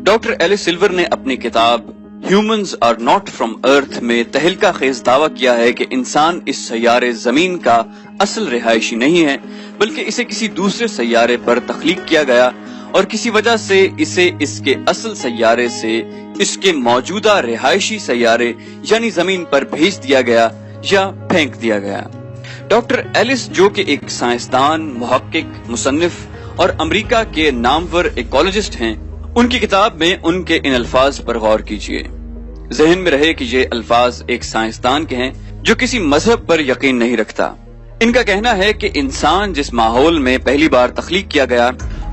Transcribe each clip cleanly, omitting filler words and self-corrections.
Doctor Alice silver ने अपनी किताब ह्यूमंस आर नॉट फ्रॉम अर्थ में तहलका खेज दावा किया है कि इंसान इस सैयारे जमीन का असल रिहायशी नहीं है, बल्कि इसे किसी दूसरे सैयारे पर तख्लीक किया गया और किसी वजह से इसे इसके असल सैयारे से इसके मौजूदा रिहायशी सैयारे यानी जमीन पर भेज दिया गया या फेंक दिया गया। डॉक्टर एलिस, जो कि एक साइंसदान, मुहक्किक, मुसन्निफ और अमेरिका के नामवर इकोलॉजिस्ट हैं, उनकी किताब में उनके इन अल्फाज पर गौर कीजिए। जहन में रहे कि ये अल्फाज एक साइंसदान के हैं जो किसी मजहब पर यकीन नहीं रखता। इनका कहना है कि इंसान जिस माहौल में पहली बार तख्लीक किया गया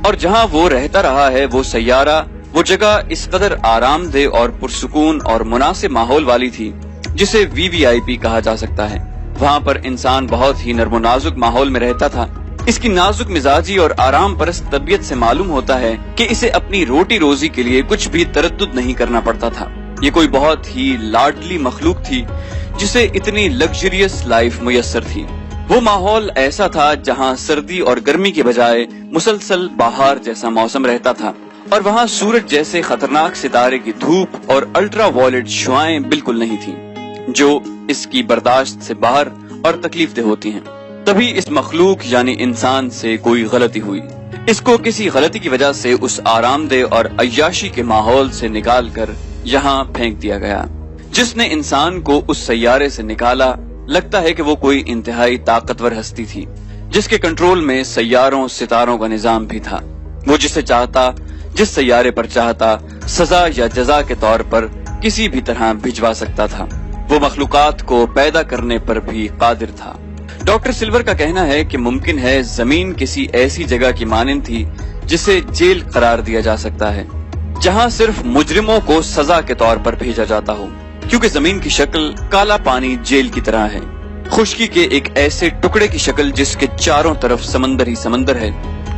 और जहां वो रहता रहा है, वो सैयारा, वो जगह इस कदर आरामदेह और पुरसुकून और मुनासिब माहौल वाली थी जिसे वीवीआईपी कहा जा सकता है। वहाँ पर इंसान बहुत ही नर्मो नाजुक माहौल में रहता था। इसकी नाजुक मिजाजी और आराम परस्त तबीयत से मालूम होता है कि इसे अपनी रोटी रोजी के लिए कुछ भी तरद्दुद नहीं करना पड़ता था। ये कोई बहुत ही लाडली मखलूक थी जिसे इतनी लग्जरियस लाइफ मुयस्सर थी। वो माहौल ऐसा था जहाँ सर्दी और गर्मी के बजाय मुसलसल बहार जैसा मौसम रहता था और वहाँ सूरज जैसे खतरनाक सितारे की धूप और अल्ट्रा वायलेट शुआएं बिल्कुल नहीं थी जो इसकी बर्दाश्त से बाहर और तकलीफदेह होती हैं। तभी इस मखलूक यानी इंसान से कोई गलती हुई। इसको किसी गलती की वजह से उस आरामदेह और अय्याशी के माहौल से निकाल कर यहाँ फेंक दिया गया। जिसने इंसान को उस सैयारे से निकाला, लगता है कि वो कोई इंतहाई ताकतवर हस्ती थी जिसके कंट्रोल में सैयारों सितारों का निजाम भी था। वो जिसे चाहता, जिस सैयारे पर चाहता, सजा या जजा के तौर पर किसी भी तरह भिजवा सकता था। वो मखलूकात को पैदा करने पर भी कादिर था। डॉक्टर सिल्वर का कहना है कि मुमकिन है जमीन किसी ऐसी जगह की मानिंद थी जिसे जेल करार दिया जा सकता है, जहां सिर्फ मुजरिमों को सजा के तौर पर भेजा जाता हो, क्योंकि जमीन की शक्ल काला पानी जेल की तरह है, खुश्की के एक ऐसे टुकड़े की शक्ल जिसके चारों तरफ समंदर ही समंदर है।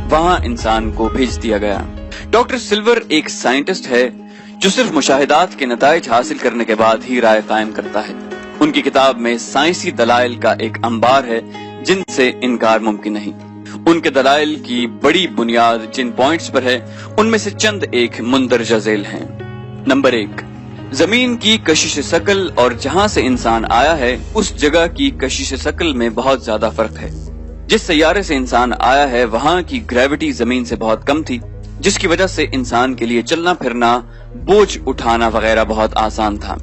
वहां इंसान को भेज दिया गया। डॉक्टर सिल्वर एक साइंटिस्ट है जो सिर्फ मुशाहिदात के नताइज हासिल करने के बाद ही राय कायम करता है। उनकी किताब में साइंसी दलाइल का एक अंबार है जिनसे इनकार मुमकिन नहीं। उनके दलाइल की बड़ी बुनियाद जिन पॉइंट्स पर है, उनमें से चंद एक मुंदरजा झेल हैं। नंबर 1, जमीन की कशिश शकल और जहां से इंसान आया है उस जगह की कशिश शकल में बहुत ज्यादा फर्क है। जिस सैयारे से इंसान आया है वहां की ग्रेविटी जमीन से बहुत कम थी, जिसकी वजह से इंसान के लिए चलना फिरना, बोझ उठाना वगैरह बहुत आसान था।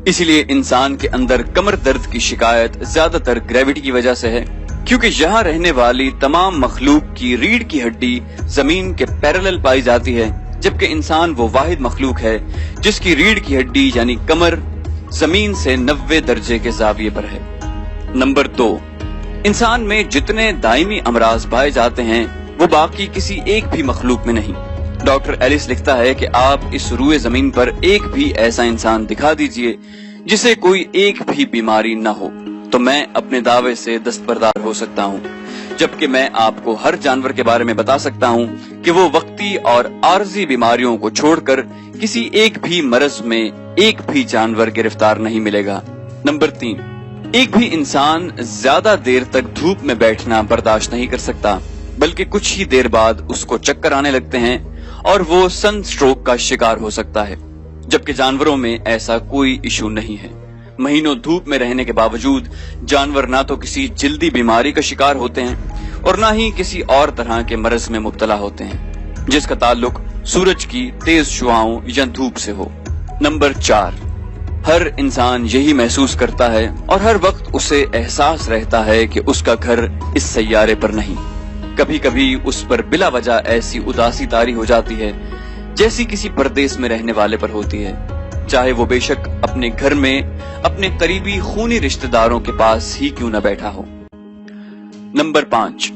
इसीलिए इंसान के अंदर कमर दर्द की शिकायत ज्यादातर ग्रेविटी की वजह से है, क्योंकि यहाँ रहने वाली तमाम मखलूक की रीढ़ की हड्डी जमीन के पैरेलल पाई जाती है, जबकि इंसान वो वाहिद मखलूक है जिसकी रीढ़ की हड्डी यानी कमर जमीन से 90 दर्जे के जाविये पर है। नंबर 2, इंसान में जितने दायमी अमराज पाए जाते हैं वो बाकी किसी एक भी मखलूक में नहीं। डॉक्टर एलिस लिखता है कि आप इस रूए जमीन पर एक भी ऐसा इंसान दिखा दीजिए जिसे कोई एक भी बीमारी न हो, तो मैं अपने दावे से दस्तबरदार हो सकता हूँ, जबकि मैं आपको हर जानवर के बारे में बता सकता हूँ कि वो वक्ती और आर्जी बीमारियों को छोड़कर किसी एक भी मरज में एक भी जानवर गिरफ्तार नहीं मिलेगा। नंबर 3, एक भी इंसान ज्यादा देर तक धूप में बैठना बर्दाश्त नहीं कर सकता, बल्कि कुछ ही देर बाद उसको चक्कर आने लगते हैं और वो सन स्ट्रोक का शिकार हो सकता है, जबकि जानवरों में ऐसा कोई इशू नहीं है। महीनों धूप में रहने के बावजूद जानवर ना तो किसी जल्दी बीमारी का शिकार होते हैं और ना ही किसी और तरह के मरज में मुब्तला होते हैं जिसका ताल्लुक सूरज की तेज शुआओं या धूप से हो। नंबर 4, हर इंसान यही महसूस करता है और हर वक्त उसे एहसास रहता है कि उसका घर इस सैयारे पर नहीं। कभी कभी उस पर बिला वजह ऐसी उदासी तारी हो जाती है जैसी किसी परदेश में रहने वाले पर होती है, चाहे वो बेशक अपने घर में अपने करीबी खूनी रिश्तेदारों के पास ही क्यों न बैठा हो। नंबर 5,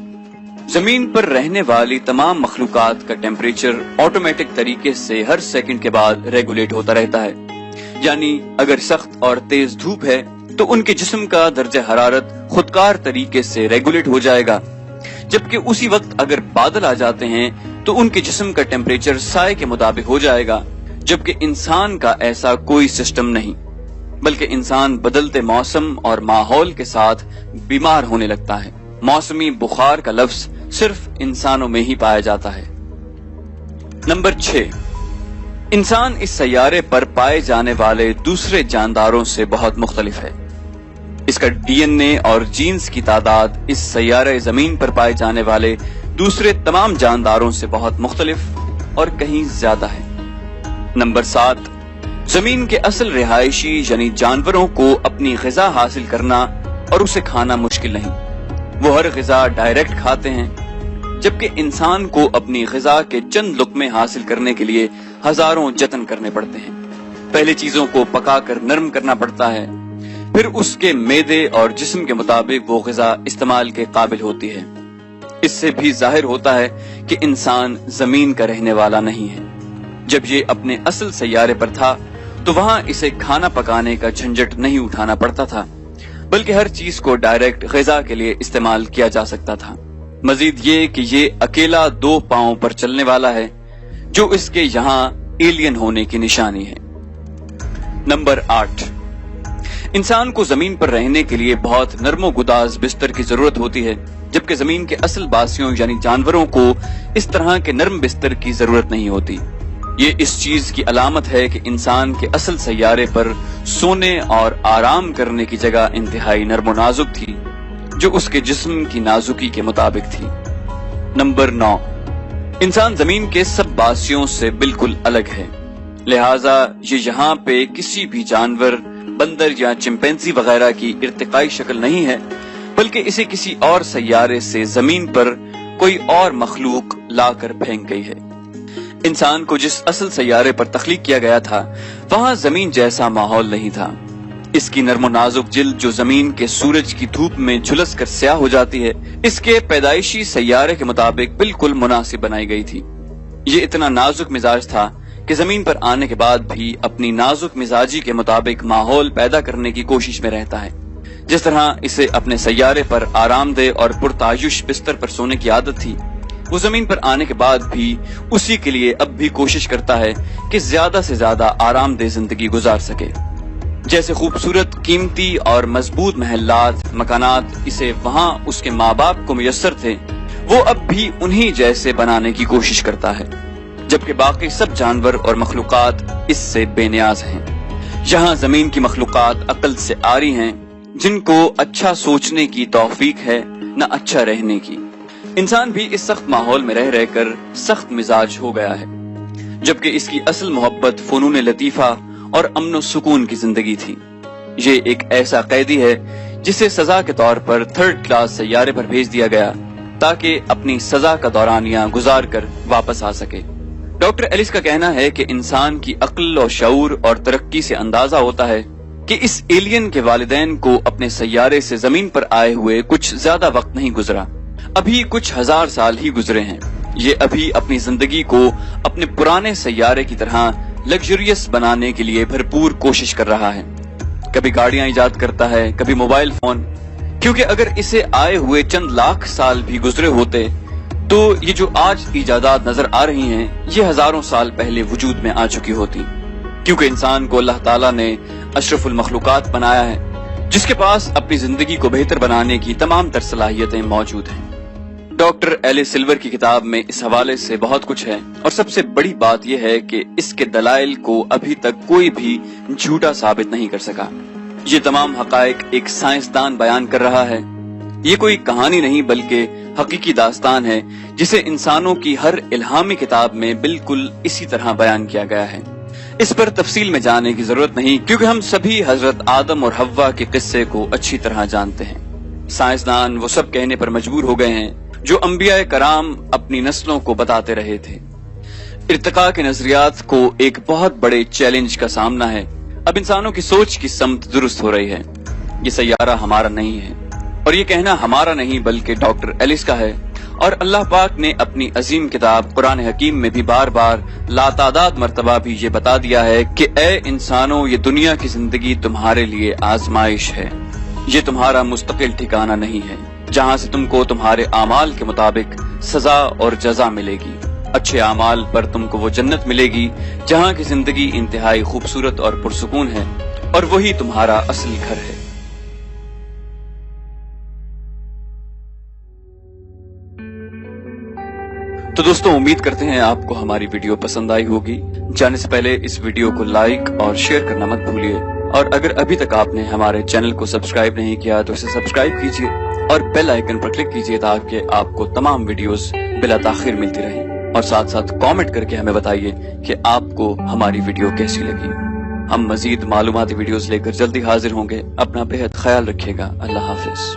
जमीन पर रहने वाली तमाम मखलूकात का टेम्परेचर ऑटोमेटिक तरीके से हर सेकंड के बाद रेगुलेट होता रहता है। यानी अगर सख्त और तेज धूप है तो उनके जिस्म का दर्जा हरारत खुदकार तरीके से रेगुलेट हो जाएगा, जबकि उसी वक्त अगर बादल आ जाते हैं तो उनके जिस्म का टेम्परेचर साए के मुताबिक हो जाएगा, जबकि इंसान का ऐसा कोई सिस्टम नहीं, बल्कि इंसान बदलते मौसम और माहौल के साथ बीमार होने लगता है। मौसमी बुखार का लफ्ज सिर्फ इंसानों में ही पाया जाता है। नंबर 6, इंसान इस सैयारे पर पाए जाने वाले दूसरे जानदारों से बहुत मुख्तलिफ है। इसका डीएनए और जीन्स की तादाद इस सैयारे जमीन पर पाए जाने वाले दूसरे तमाम जानदारों से बहुत मुख्तलिफ और कहीं ज्यादा है। नंबर 7, जमीन के असल रिहायशी यानी जानवरों को अपनी ग़िज़ा हासिल करना और उसे खाना मुश्किल नहीं। वो हर ग़िज़ा डायरेक्ट खाते हैं, जबकि इंसान को अपनी ग़िज़ा के चंद लुक़मे हासिल करने के लिए हजारों जतन करने पड़ते हैं। पहले चीजों को पकाकर नरम करना पड़ता है, फिर उसके मेदे और जिस्म के मुताबिक वो ग़िज़ा इस्तेमाल के काबिल होती है। इससे भी जाहिर होता है कि इंसान जमीन का रहने वाला नहीं है। जब ये अपने असल सैयारे पर था तो वहां इसे खाना पकाने का झंझट नहीं उठाना पड़ता था, बल्कि हर चीज को डायरेक्ट ग़िज़ा के लिए इस्तेमाल किया जा सकता था। मजीद ये कि ये अकेला 2 पांव पर चलने वाला है, जो इसके यहाँ एलियन होने की निशानी है। नंबर 8, इंसान को जमीन पर रहने के लिए बहुत नर्मो-गुदाज बिस्तर की जरूरत होती है, जबकि जमीन के असल बासियों यानी जानवरों को इस तरह के नर्म बिस्तर की जरूरत नहीं होती। ये इस चीज की अलामत है कि इंसान के असल सैयारे पर सोने और आराम करने की जगह इंतहाई नर्मो नाजुक थी, जो उसके जिस्म की नाजुकी के मुताबिक थी। नंबर 9, इंसान जमीन के सब बासियों से बिल्कुल अलग है, लिहाजा ये यहाँ पे किसी भी जानवर, बंदर या चिंपैंजी वगैरह की इर्तिकाई शक्ल नहीं है, बल्कि इसे किसी और सैयारे से जमीन पर कोई और मखलूक लाकर फेंक गई है। इंसान को जिस असल सैयारे पर तख्लीक किया गया था वहां जमीन जैसा माहौल नहीं था। इसकी नर्मो नाजुक जिल्द जो जमीन के सूरज की धूप में झुलस कर स्याह हो जाती है, इसके पैदाइशी सैयारे के मुताबिक बिल्कुल मुनासिब बनाई गई थी। ये इतना नाजुक मिजाज था कि जमीन पर आने के बाद भी अपनी नाजुक मिजाजी के मुताबिक माहौल पैदा करने की कोशिश में रहता है। जिस तरह इसे अपने सैयारे पर आरामदेह और पुरतायुश बिस्तर पर सोने की आदत थी, वो जमीन पर आने के बाद भी उसी के लिए अब भी कोशिश करता है कि ज्यादा से ज्यादा आरामदेह जिंदगी गुजार सके। जैसे खूबसूरत, कीमती और मजबूत महल्लात, मकानात इसे वहां उसके माँ बाप को मुयस्सर थे, वो अब भी उन्हीं जैसे बनाने की कोशिश करता है, जबकि बाकी सब जानवर और मखलूकात इससे बेनियाज हैं। यहाँ जमीन की मखलूकात अक्ल से आरी हैं, जिनको अच्छा सोचने की तौफीक है न अच्छा रहने की। इंसान भी इस सख्त माहौल में रह रहकर सख्त मिजाज हो गया है, जबकि इसकी असल मोहब्बत फनून लतीफा और अमन सुकून की जिंदगी थी। ये एक ऐसा कैदी है जिसे सजा के तौर पर 3rd क्लास सैयारे पर भेज दिया गया ताकि अपनी सजा का दौरानिया गुजार कर वापस आ सके। डॉक्टर एलिस का कहना है कि इंसान की अक्ल और शऊर और तरक्की से अंदाजा होता है कि इस एलियन के वालिदैन को अपने सैयारे से जमीन पर आए हुए कुछ ज्यादा वक्त नहीं गुजरा, अभी कुछ 1000 साल ही गुजरे हैं। ये अभी अपनी जिंदगी को अपने पुराने सैयारे की तरह लग्जरियस बनाने के लिए भरपूर कोशिश कर रहा है। कभी गाड़ियां इजाद करता है, कभी मोबाइल फोन, क्योंकि अगर इसे आए हुए चंद लाख साल भी गुजरे होते तो ये जो आज इजादात नजर आ रही हैं, ये हजारों साल पहले वजूद में आ चुकी होती। क्योंकि इंसान को अल्लाह ताला ने अशरफुल मखलूकात बनाया है, जिसके पास अपनी जिंदगी को बेहतर बनाने की तमाम तर सलाहियतें मौजूद हैं। डॉक्टर एलिस सिल्वर की किताब में इस हवाले से बहुत कुछ है, और सबसे बड़ी बात यह है कि इसके दलाइल को अभी तक कोई भी झूठा साबित नहीं कर सका। ये तमाम हकायक एक साइंसदान बयान कर रहा है। ये कोई कहानी नहीं बल्कि हकीकी दास्तान है, जिसे इंसानों की हर इल्हामी किताब में बिल्कुल इसी तरह बयान किया गया है। इस पर तफसील में जाने की जरूरत नहीं, क्योंकि हम सभी हजरत आदम और हव्वा के किस्से को अच्छी तरह जानते हैं। साइंसदान वो सब कहने पर मजबूर हो गए हैं जो अंबिया कराम अपनी नस्लों को बताते रहे थे। इर्तिका के नजरियात को एक बहुत बड़े चैलेंज का सामना है। अब इंसानों की सोच की समत दुरुस्त हो रही है। ये सैयारा हमारा नहीं है, और ये कहना हमारा नहीं बल्कि डॉक्टर एलिस का है। और अल्लाह पाक ने अपनी अजीम किताब कुरान हकीम में भी बार बार लातादाद मर्तबा भी ये बता दिया है कि ए इंसानों, ये दुनिया की जिंदगी तुम्हारे लिए आजमाइश है। ये तुम्हारा मुस्तकिल ठिकाना नहीं है, जहाँ से तुमको तुम्हारे आमाल के मुताबिक सजा और जजा मिलेगी। अच्छे आमाल पर तुमको वो जन्नत मिलेगी जहाँ की जिंदगी इंतहाई खूबसूरत और पुरसुकून है, और वही तुम्हारा असली घर है। تو دوستوں امید کرتے ہیں آپ کو ہماری ویڈیو پسند آئی ہوگی. جانے سے پہلے اس ویڈیو کو لائک اور شیئر کرنا مت بھولیے, اور اگر ابھی تک آپ نے ہمارے چینل کو سبسکرائب نہیں کیا تو اسے سبسکرائب کیجیے اور بیل آئیکن پر کلک کیجیے تاکہ آپ کو تمام ویڈیوز بلا تاخیر ملتی رہیں, اور ساتھ ساتھ کامنٹ کر کے ہمیں بتائیے کہ آپ کو ہماری ویڈیو کیسی لگی. ہم مزید معلوماتی ویڈیوز لے کر جلدی حاضر ہوں گے. اپنا بہت خیال رکھیے گا. اللہ حافظ.